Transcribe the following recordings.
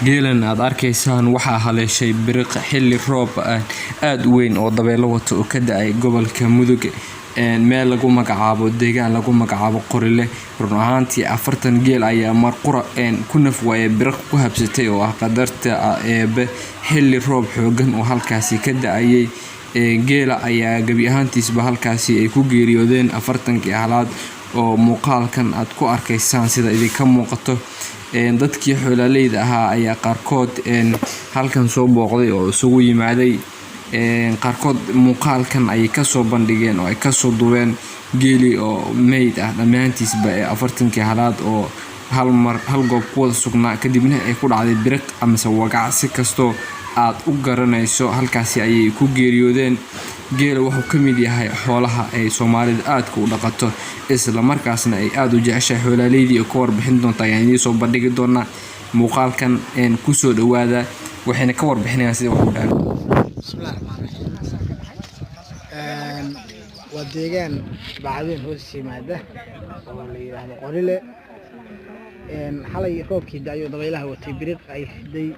geelan aad arkaysaan waxaa haleeshay biriq xilli roob aad u weyn oo dabeelo wato oo ka da'ay gobolka Mudug meel lagu magacaabo deegaan lagu magacaabo Qorile run ahaantii 40 geel ayaa marqura ku naf waayay biriq ku habsatay oo ah qadarta eebe xilli roob xoogan oo halkaasi ka da'ayay geela ayaa gabi ahaantiisba halkaasi ay ku geeriyoodeen 40 halaad oo muuqaalkan aad ku arkaysaan sida idinka muuqato dadkii xoolaaleyda ahaa ayaa qaarkood halkan soo booqday oo isugu yimaaday qaarkood muuqaalkan ay ka soo bandhigeen oo ay ka soo duubeen geeli oo meyd ah dhamaantiisba 40 halaad oo hal goob ku wada sugnaa kadibna ay ku dhacday biriq ama wagac si kasto aad u garanayso halkaasi ayay ku geeriyoodeen geela wuxuu ka mid yahay xoolaha ay Soomaalida aad ku dhaqato isla markaasna ay aad u jeceshahay xoolaaleydii oo ka warbixin doonta ayaan idin soo bandhigi doonaa muuqaalkan ku soo dhawaada waxayna ka warbixinayaan sida wax u dhacan waa deegaan bacdeen hoos yimaada oo la yiraahdo Qorile xalay roobkii daayo dabaylaha watay biriq ay fiday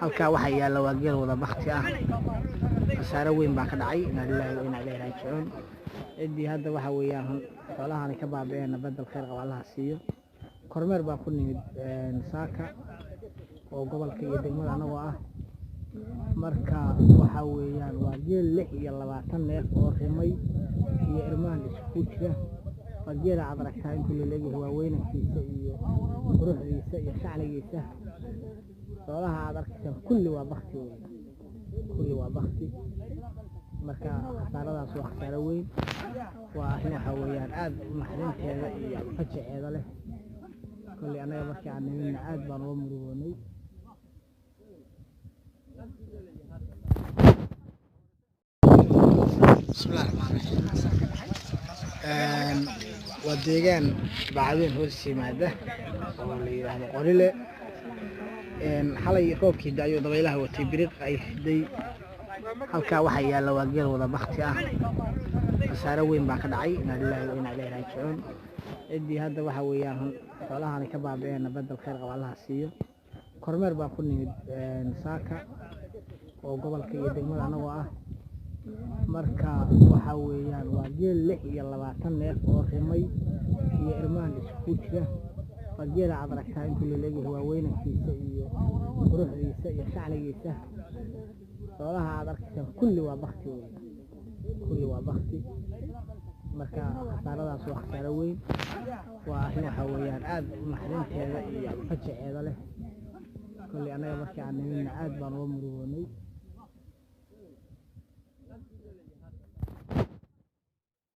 halka waxa yaala waa geel wada baqti ah saara weyn baa ka dhacay inaa ilaahay wa inaa ilaahay raajicuun cidii hadda waxa weeyaan xoolahan ka baabeen badal khayr qaba Allah siiyo kormeer baa ku nimid saaka oo gobolka iyo degmada anagu ah marka waxa weeyaan waa geel 26 neef oo rimay iyo irmaan isku jira waa geel aad aragtaa intuu leeyahay waa weynkiisa iyo quruxdiisa iyo shacnigiisa xoolaha aad arkaysaan kulli waa baqti marka xasaaradaas wax saara weyn waa waxa weeyaan aad u maxrinteeda iyo fajaceeda leh kulli anaga markii aan nimina aad baan uga murugoonay waa deegaan bacdeen hoos yimaada oo la yiraahdo Qorile xalay roobkii daayo dabaylaha watay biriq ay fiday halka waxa yaala waa geel wada baqti ah saara weyn baa ka dhacay inaa ilaahay wa inaa ilaahay raajicuun cidii hadda waxa weeyaan xoolahan ka baabeen badal khayr qaba Allah siiyo kormeer baa ku nimid saaka oo gobolka iyo degmada anagu ah marka waxa weeyaan waa geel 26 neef oo rimay iyo irmaan isku jira waa geel aad aragtaa intuu leeyahay waa weynkiisa iyo quruxdiisa iyo shacnigiisa xoolaha aad arkaysaan kulli waa baqti marka xasaaradaas wax saara weyn waa waxa weeyaan aad u maxrinteeda iyo fajaceeda leh kulli anaga markii aan nimina aad baan uga murugoonay